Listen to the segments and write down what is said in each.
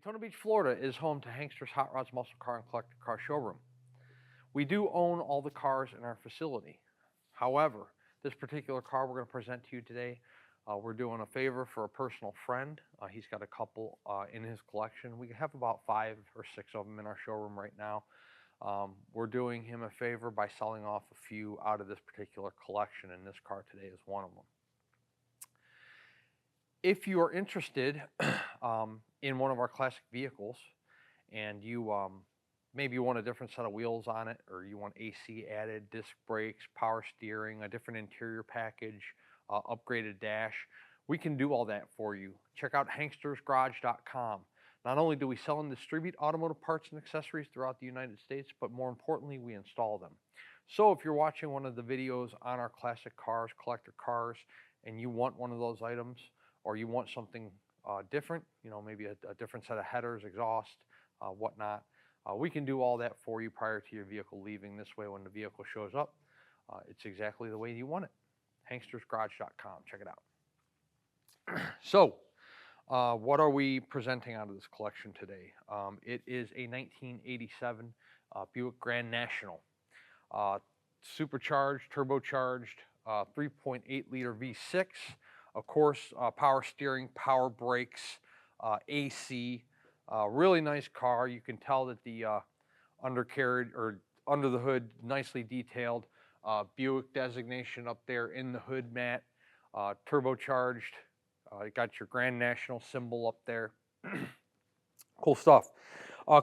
Daytona Beach, Florida is home to Hankster's Hot Rods Muscle Car and Collector Car Showroom. We do own all the cars in our facility. However, this particular car we're going to present to you today, we're doing a favor for a personal friend. He's got a couple in his collection. We have about 5 or 6 of them in our showroom right now. We're doing him a favor by selling off a few out of this particular collection, and this car today is one of them. If you are interested in one of our classic vehicles and you maybe you want a different set of wheels on it, or you want AC added, disc brakes, power steering, a different interior package, upgraded dash, we can do all that for you. Check out hankstersgarage.com. Not only do we sell and distribute automotive parts and accessories throughout the United States, but more importantly, we install them. So if you're watching one of the videos on our classic cars, collector cars, and you want one of those items, or you want something different, you know, maybe a different set of headers, exhaust, whatnot, we can do all that for you prior to your vehicle leaving. This way, when the vehicle shows up, it's exactly the way you want it. hankstersgarage.com. Check it out. So, what are we presenting out of this collection today? It is a 1987 Buick Grand National. Supercharged, turbocharged, 3.8-liter V6. Of course, power steering, power brakes, AC. Really nice car. You can tell that the undercarriage or under the hood, nicely detailed. Buick designation up there in the hood mat. Turbocharged. You got your Grand National symbol up there. Cool stuff.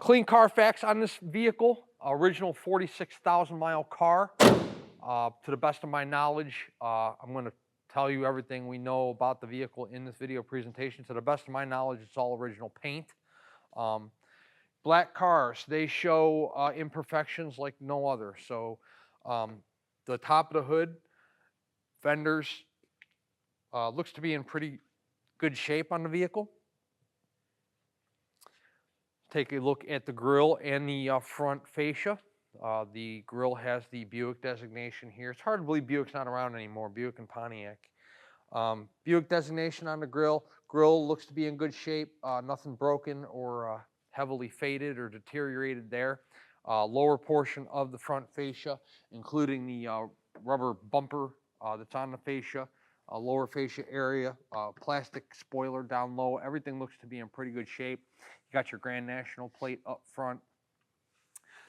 Clean Carfax on this vehicle. Original 46,000 mile car. To the best of my knowledge, I'm going to tell you everything we know about the vehicle in this video presentation. To the best of my knowledge, it's all original paint. Black cars, they show imperfections like no other. So the top of the hood, fenders, looks to be in pretty good shape on the vehicle. Take a look at the grille and the front fascia. The grille has the Buick designation here. It's hard to believe Buick's not around anymore, Buick and Pontiac. Buick designation on the grille. Grille looks to be in good shape. Nothing broken or heavily faded or deteriorated there. Lower portion of the front fascia, including the rubber bumper that's on the fascia, lower fascia area, plastic spoiler down low. Everything looks to be in pretty good shape. You got your Grand National plate up front.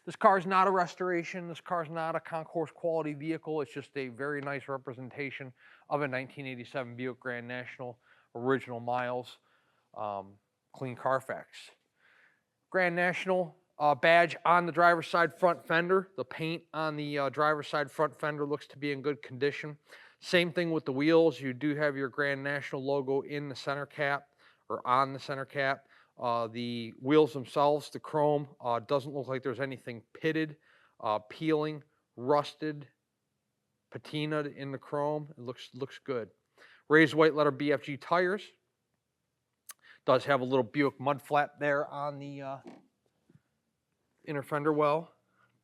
This car is not a restoration. This car is not a concourse quality vehicle. It's just a very nice representation of a 1987 Buick Grand National, original miles, clean Carfax. Grand National badge on the driver's side front fender. The paint on the driver's side front fender looks to be in good condition. Same thing with the wheels. You do have your Grand National logo in the center cap or on the center cap. The wheels themselves, the chrome, doesn't look like there's anything pitted, peeling, rusted, patinaed in the chrome. It looks good. Raised white letter BFG tires. Does have a little Buick mud flap there on the inner fender well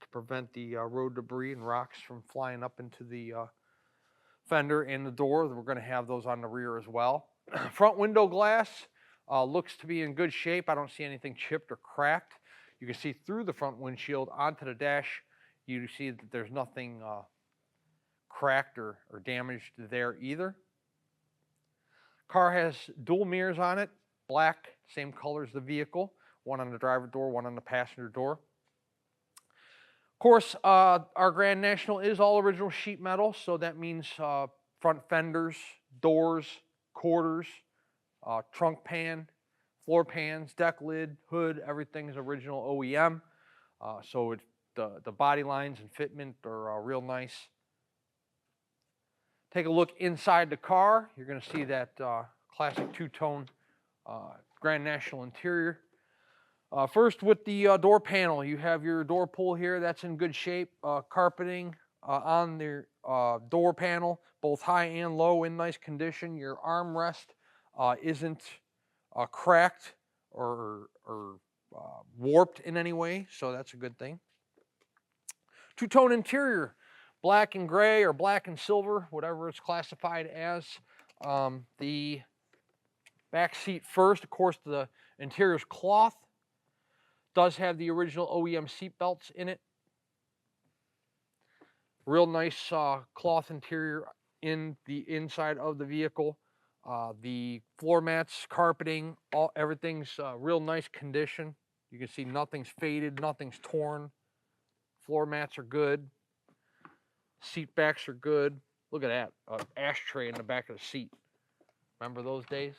to prevent the road debris and rocks from flying up into the fender and the door. We're going to have those on the rear as well. Front window glass. Looks to be in good shape. I don't see anything chipped or cracked. You can see through the front windshield onto the dash. You see that there's nothing cracked or damaged there either. Car has dual mirrors on it, black, same color as the vehicle. One on the driver door, one on the passenger door. Of course, our Grand National is all original sheet metal, so that means front fenders, doors, quarters, trunk pan, floor pans, deck lid, hood, everything is original OEM. So the body lines and fitment are real nice. Take a look inside the car. You're going to see that classic two-tone Grand National interior. First with the door panel, you have your door pull here. That's in good shape. Carpeting on the door panel, both high and low, in nice condition. Your armrest isn't cracked or warped in any way, so that's a good thing. Two-tone interior, black and gray or black and silver, whatever it's classified as. The Back seat first, of course, the interior's cloth. Does have the original OEM seat belts in it. Real nice cloth interior in the inside of the vehicle. The floor mats, carpeting, everything's real nice condition. You can see nothing's faded, nothing's torn. Floor mats are good. Seat backs are good. Look at that, an ashtray in the back of the seat. Remember those days?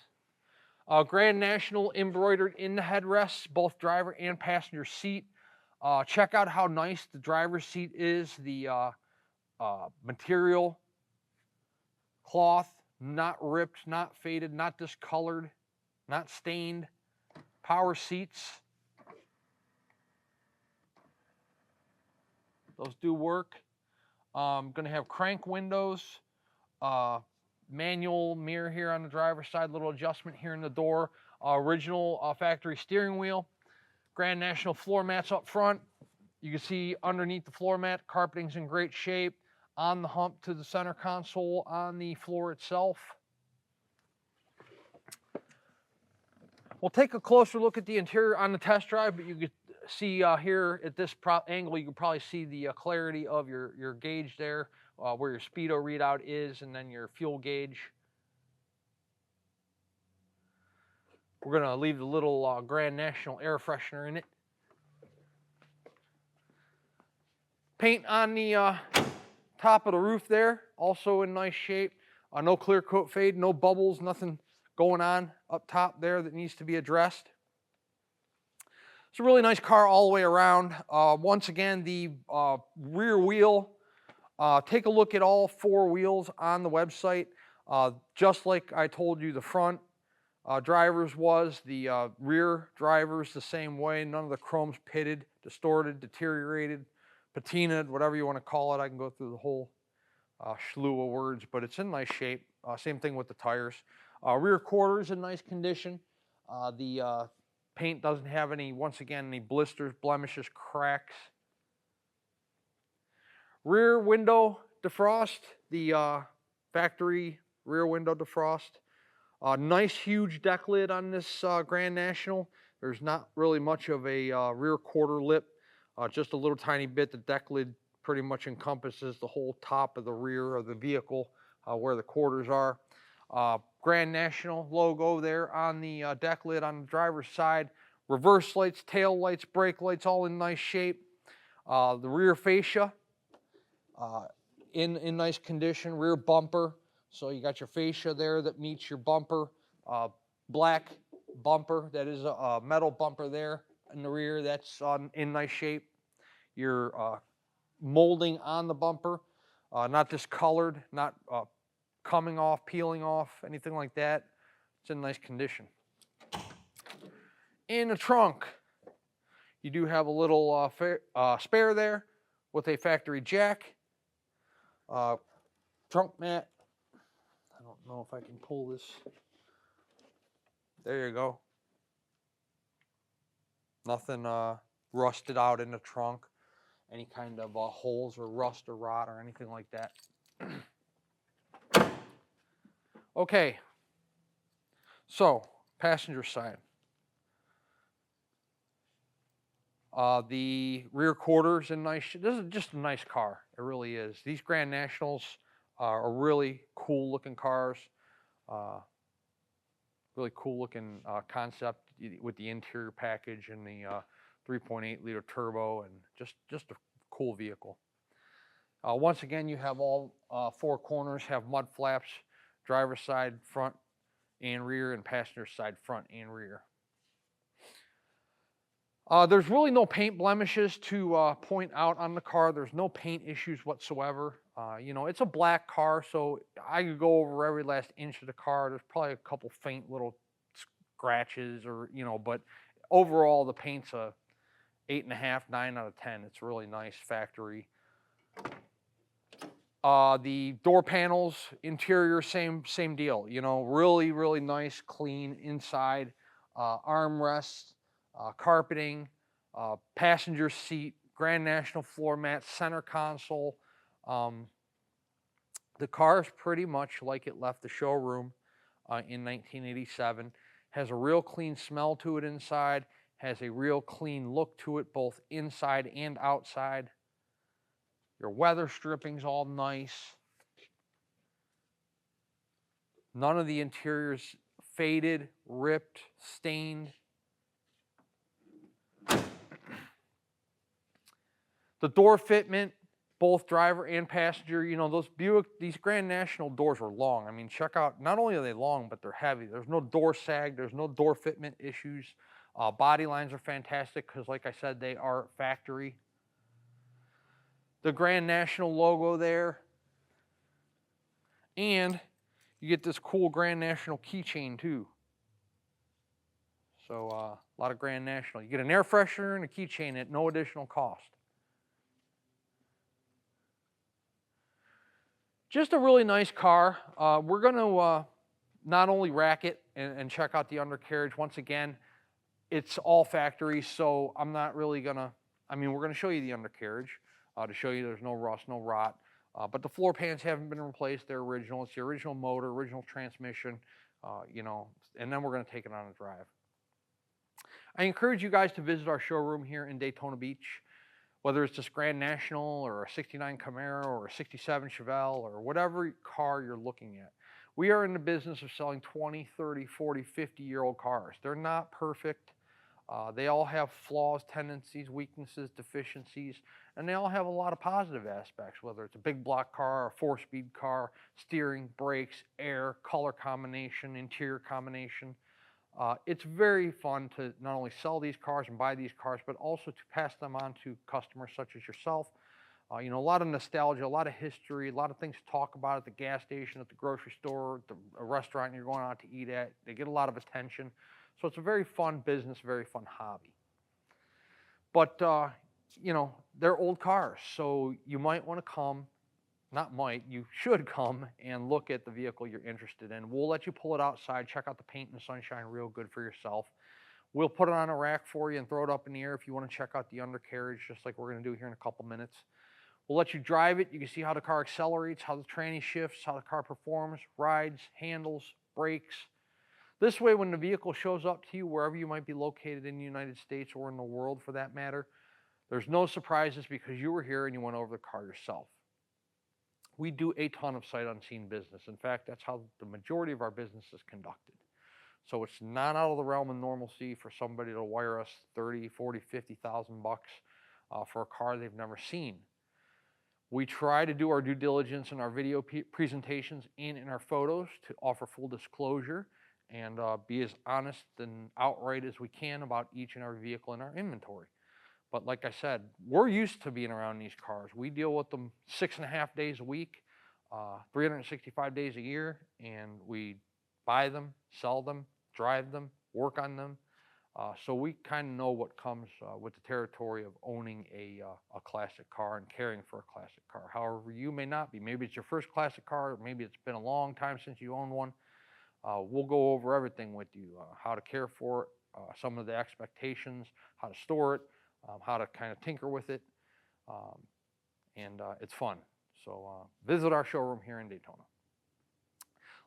Grand National embroidered in the headrests, both driver and passenger seat. Check out how nice the driver's seat is. The material, cloth, not ripped, not faded, not discolored, not stained. Power seats. Those do work. Going to have crank windows, manual mirror here on the driver's side, little adjustment here in the door, original factory steering wheel, Grand National floor mats up front. You can see underneath the floor mat, carpeting's in great shape, on the hump to the center console, on the floor itself. We'll take a closer look at the interior on the test drive, but you can see here at this angle, you can probably see the clarity of your gauge there, where your speedo readout is, and then your fuel gauge. We're going to leave the little Grand National air freshener in it. Paint on the top of the roof there, also in nice shape. No clear coat fade, no bubbles, nothing going on up top there that needs to be addressed. It's a really nice car all the way around. Once again, the rear wheel, take a look at all four wheels on the website. Just like I told you, the front drivers was, the rear drivers the same way. None of the chrome's pitted, distorted, deteriorated, patinaed, whatever you want to call it. I can go through the whole slew of words, but it's in nice shape. Same thing with the tires. Rear quarters in nice condition. The paint doesn't have any, once again, any blisters, blemishes, cracks. Rear window defrost, the factory rear window defrost. Nice huge deck lid on this Grand National. There's not really much of a rear quarter lip, just a little tiny bit. The deck lid pretty much encompasses the whole top of the rear of the vehicle where the quarters are. Grand National logo there on the deck lid on the driver's side. Reverse lights, tail lights, brake lights, all in nice shape. The rear fascia in nice condition. Rear bumper, so you got your fascia there that meets your bumper. Black bumper, that is a metal bumper there in the rear, that's in nice shape. Your molding on the bumper, not discolored, not coming off, peeling off, anything like that. It's in nice condition. In the trunk, you do have a little spare there with a factory jack. Trunk mat. I don't know if I can pull this. There you go. Nothing rusted out in the trunk. Any kind of holes or rust or rot or anything like that. Okay, so passenger side. The rear quarters in nice. This is just a nice car. It really is. These Grand Nationals are really cool looking cars. Really cool looking concept with the interior package and the 3.8 liter turbo, and just a cool vehicle. Once again, you have all four corners have mud flaps. Driver's side, front and rear, and passenger side, front and rear. There's really no paint blemishes to point out on the car. There's no paint issues whatsoever. You know, it's a black car, so I could go over every last inch of the car. There's probably a couple faint little scratches, or but overall the paint's a 8.5, 9 out of 10. It's really nice factory. The door panels, interior, same deal. Really, really nice, clean inside. Armrests, carpeting, passenger seat, Grand National floor mat, center console. The car is pretty much like it left the showroom. in 1987. Has a real clean smell to it inside, has a real clean look to it, both inside and outside. Your weather stripping's all nice. None of the interior's faded, ripped, stained. The door fitment, both driver and passenger, you know, those Buick, these Grand National doors are long. I mean, check out, not only are they long, but they're heavy. There's no door sag, there's no door fitment issues. Body lines are fantastic because, like I said, they are factory. The Grand National logo there. And you get this cool Grand National keychain too. So a lot of Grand National. You get an air freshener and a keychain at no additional cost. Just a really nice car. We're going to not only rack it and check out the undercarriage. Once again, it's all factory, so I'm not really going to, I mean, we're going to show you the undercarriage to show you there's no rust, no rot. But the floor pans haven't been replaced. They're original. It's the original motor, original transmission, you know, and then we're going to take it on a drive. I encourage you guys to visit our showroom here in Daytona Beach, whether it's this Grand National or a 69 Camaro or a 67 Chevelle or whatever car you're looking at. We are in the business of selling 20, 30, 40, 50-year-old cars. They're not perfect. They all have flaws, tendencies, weaknesses, deficiencies, and they all have a lot of positive aspects, whether it's a big block car, a 4-speed car, steering, brakes, air, color combination, interior combination. It's very fun to not only sell these cars and buy these cars, but also to pass them on to customers such as yourself. You know, a lot of nostalgia, a lot of history, a lot of things to talk about at the gas station, at the grocery store, a restaurant you're going out to eat at. They get a lot of attention. So it's a very fun business, very fun hobby. But, you know, they're old cars, so you might want to come, not might, you should come and look at the vehicle you're interested in. We'll let you pull it outside, check out the paint and the sunshine real good for yourself. We'll put it on a rack for you and throw it up in the air if you want to check out the undercarriage, just like we're going to do here in a couple minutes. We'll let you drive it. You can see how the car accelerates, how the tranny shifts, how the car performs, rides, handles, brakes. This way, when the vehicle shows up to you, wherever you might be located in the United States or in the world for that matter, there's no surprises because you were here and you went over the car yourself. We do a ton of sight unseen business. In fact, that's how the majority of our business is conducted. So it's not out of the realm of normalcy for somebody to wire us 30, 40, 50,000 bucks for a car they've never seen. We try to do our due diligence in our video presentations and in our photos to offer full disclosure and be as honest and outright as we can about each and every vehicle in our inventory. But like I said, we're used to being around these cars. We deal with them 6.5 days a week, 365 days a year, and we buy them, sell them, drive them, work on them. So we kind of know what comes with the territory of owning a classic car and caring for a classic car. However, you may not be. Maybe it's your first classic car, or maybe it's been a long time since you owned one. We'll go over everything with you, how to care for it, some of the expectations, how to store it, how to kind of tinker with it, and it's fun. So visit our showroom here in Daytona.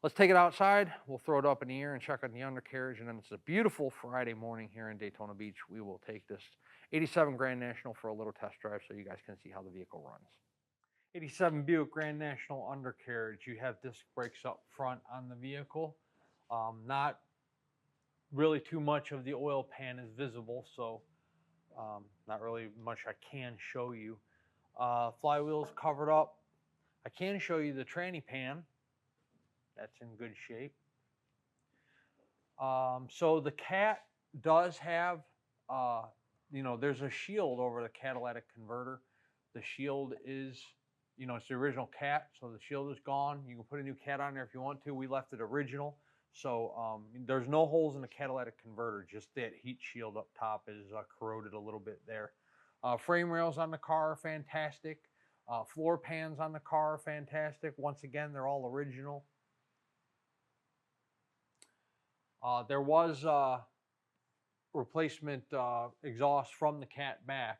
Let's take it outside. We'll throw it up in the air and check on the undercarriage, and then it's a beautiful Friday morning here in Daytona Beach. We will take this 87 Grand National for a little test drive so you guys can see how the vehicle runs. 87 Buick Grand National undercarriage. You have disc brakes up front on the vehicle. Not really too much of the oil pan is visible, so not really much I can show you. Flywheel's covered up. I can show you the tranny pan. That's in good shape. So the Cat does have, you know, there's a shield over the catalytic converter. The shield is, you know, it's the original Cat, so the shield is gone. You can put a new Cat on there if you want to. We left it original. So there's no holes in the catalytic converter, just that heat shield up top is corroded a little bit there. Frame rails on the car are fantastic. Floor pans on the car are fantastic. Once again, they're all original. There was replacement exhaust from the Cat back,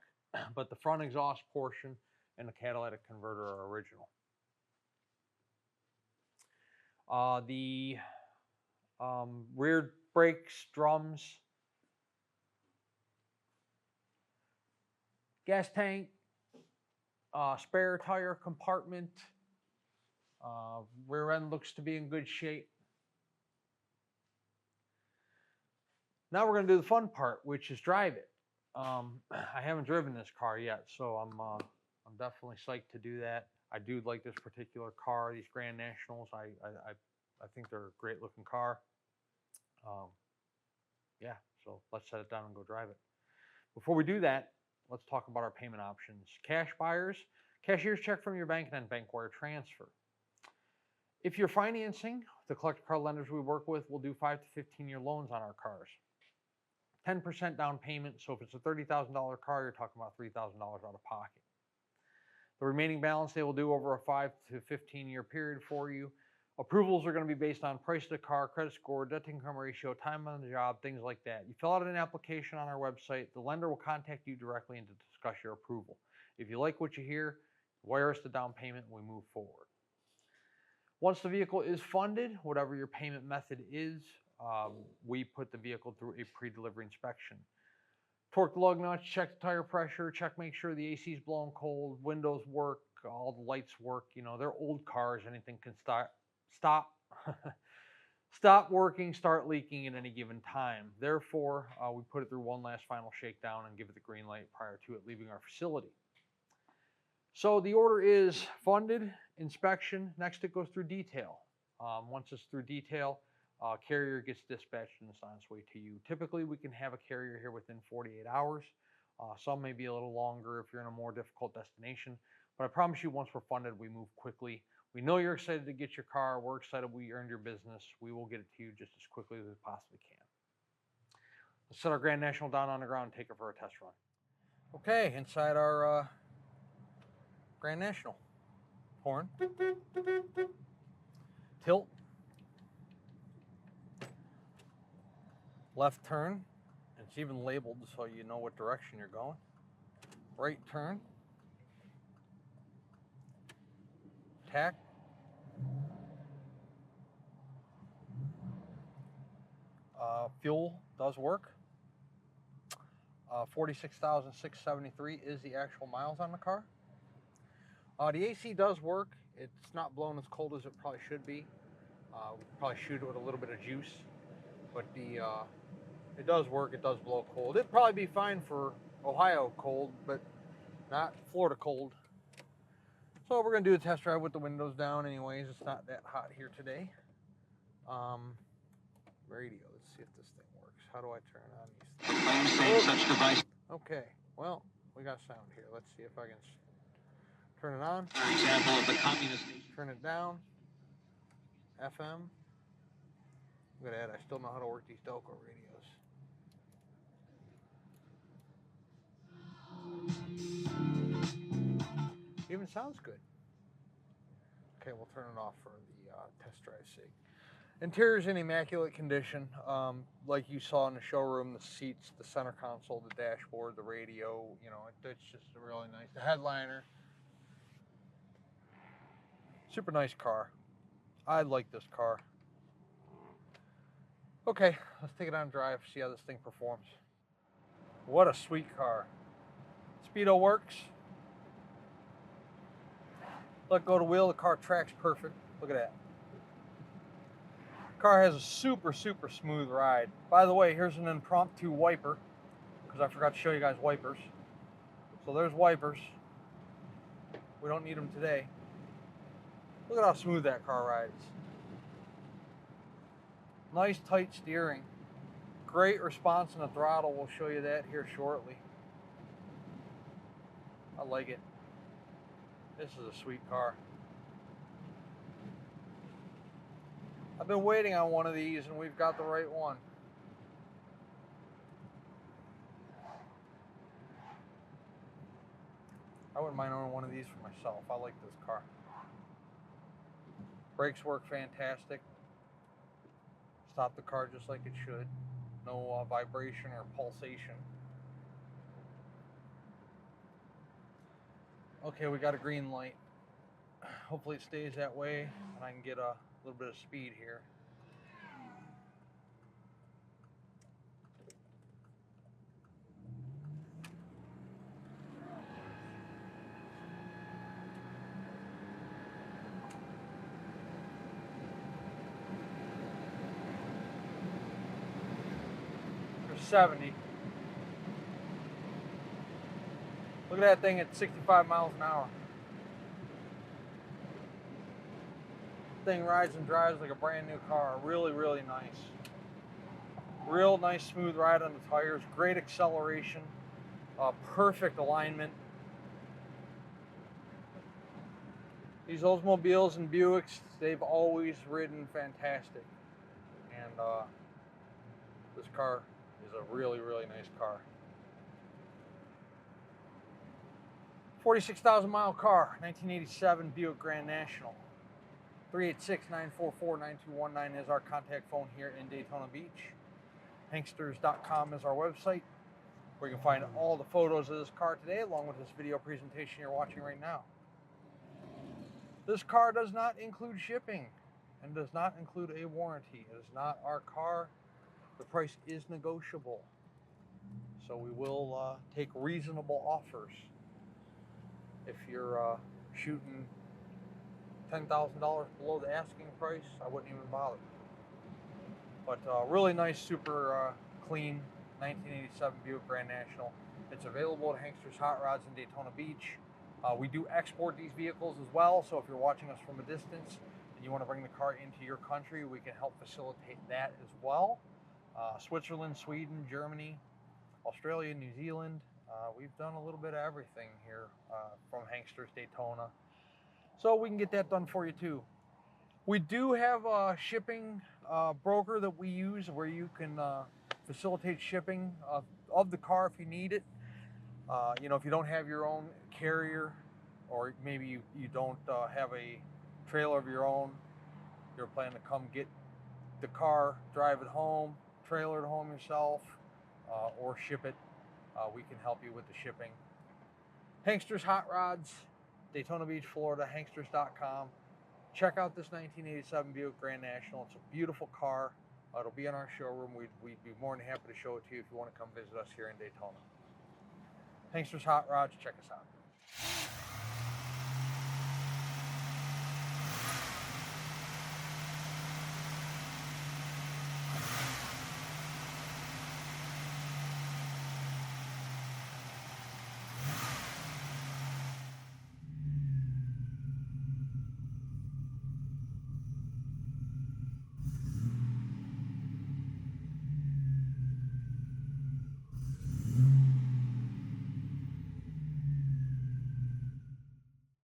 but the front exhaust portion and the catalytic converter are original. The Rear brakes, drums, gas tank, spare tire compartment. Rear end looks to be in good shape. Now we're going to do the fun part, which is drive it. I haven't driven this car yet, so I'm definitely psyched to do that. I do like this particular car, these Grand Nationals. I think they're a great looking car. Yeah, so let's set it down and go drive it. Before we do that, let's talk about our payment options. Cash buyers, cashier's check from your bank and then bank wire transfer. If you're financing, the collector car lenders we work with will do 5 to 15-year loans on our cars. 10% down payment, so if it's a $30,000 car, you're talking about $3,000 out of pocket. The remaining balance they will do over a 5 to 15-year period for you. Approvals are going to be based on price of the car, credit score, debt to income ratio, time on the job, things like that. You fill out an application on our website. The lender will contact you directly and to discuss your approval. If you like what you hear, wire us the down payment and we move forward. Once the vehicle is funded, whatever your payment method is, we put the vehicle through a pre-delivery inspection. Torque the lug nuts, check the tire pressure, check make sure the AC is blowing cold, windows work, all the lights work. You know, they're old cars, anything can stop working, start leaking at any given time. Therefore, we put it through one last final shakedown and give it the green light prior to it leaving our facility. So the order is funded, inspection, next it goes through detail. Once it's through detail, carrier gets dispatched and it's on its way to you. Typically, we can have a carrier here within 48 hours. Some may be a little longer if you're in a more difficult destination. But I promise you, once we're funded, we move quickly. We know you're excited to get your car. We're excited we earned your business. We will get it to you just as quickly as we possibly can. Let's set our Grand National down on the ground and take it for a test run. Okay, inside our Grand National. Horn. Tilt. Left turn. It's even labeled so you know what direction you're going. Right turn. Tack. Fuel does work. 46,673 is the actual miles on the car. The AC does work. It's not blowing as cold as it probably should be. We probably shoot it with a little bit of juice, but it does work. It does blow cold. It'd probably be fine for Ohio cold, but not Florida cold. So we're gonna do a test drive with the windows down anyways. It's not that hot here today. Radio, let's see if this thing works. How do I turn on these things? Such device. Okay, well, we got sound here. Let's see if I can turn it on. For example, of the communist. Turn it down. FM. Look at that, I still know how to work these Delco radios. Even sounds good. Okay, we'll turn it off for the test drive's sake. Interior's in immaculate condition. Like you saw in the showroom, the seats, the center console, the dashboard, the radio, you know, it's just really nice. The headliner. Super nice car. I like this car. Okay, let's take it on a drive, see how this thing performs. What a sweet car. Speedo works. Let go of the wheel, the car tracks perfect. Look at that. Car has a super smooth ride. By the way, here's an impromptu wiper, because I forgot to show you guys wipers. So there's wipers. We don't need them today. Look at how smooth that car rides. Nice tight steering. Great response in the throttle. We'll show you that here shortly. I like it. This is a sweet car. I've been waiting on one of these and we've got the right one. I wouldn't mind owning one of these for myself. I like this car. Brakes work fantastic. Stop the car just like it should. No vibration or pulsation. Okay, we got a green light. Hopefully it stays that way and I can get a little bit of speed here. 70. Look at that thing at 65 miles an hour. Thing rides and drives like a brand new car. Really, really nice. Real nice smooth ride on the tires. Great acceleration. Perfect alignment. These Oldsmobiles and Buicks, they've always ridden fantastic. And this car is a really, really nice car. 46,000 mile car, 1987 Buick Grand National. 386-944-9219 is our contact phone here in Daytona Beach. Hanksters.com is our website, where you can find all the photos of this car today, along with this video presentation you're watching right now. This car does not include shipping and does not include a warranty. It is not our car. The price is negotiable, so we will take reasonable offers. If you're shooting $10,000 below the asking price, I wouldn't even bother. But really nice, super clean 1987 Buick Grand National. It's available at Hanksters Hot Rods in Daytona Beach. We do export these vehicles as well, so if you're watching us from a distance and you want to bring the car into your country, we can help facilitate that as well. Switzerland, Sweden, Germany, Australia, New Zealand. We've done a little bit of everything here from Hanksters Daytona. So we can get that done for you too. We do have a shipping broker that we use where you can facilitate shipping of the car if you need it. You know, if you don't have your own carrier, or maybe you don't have a trailer of your own, you're planning to come get the car, drive it home, trailer it home yourself, or ship it, we can help you with the shipping. Hanksters Hot Rods, Daytona Beach, Florida, hanksters.com. Check out this 1987 Buick Grand National. It's a beautiful car. It'll be in our showroom. We'd be more than happy to show it to you if you want to come visit us here in Daytona. Hanksters Hot Rods, check us out.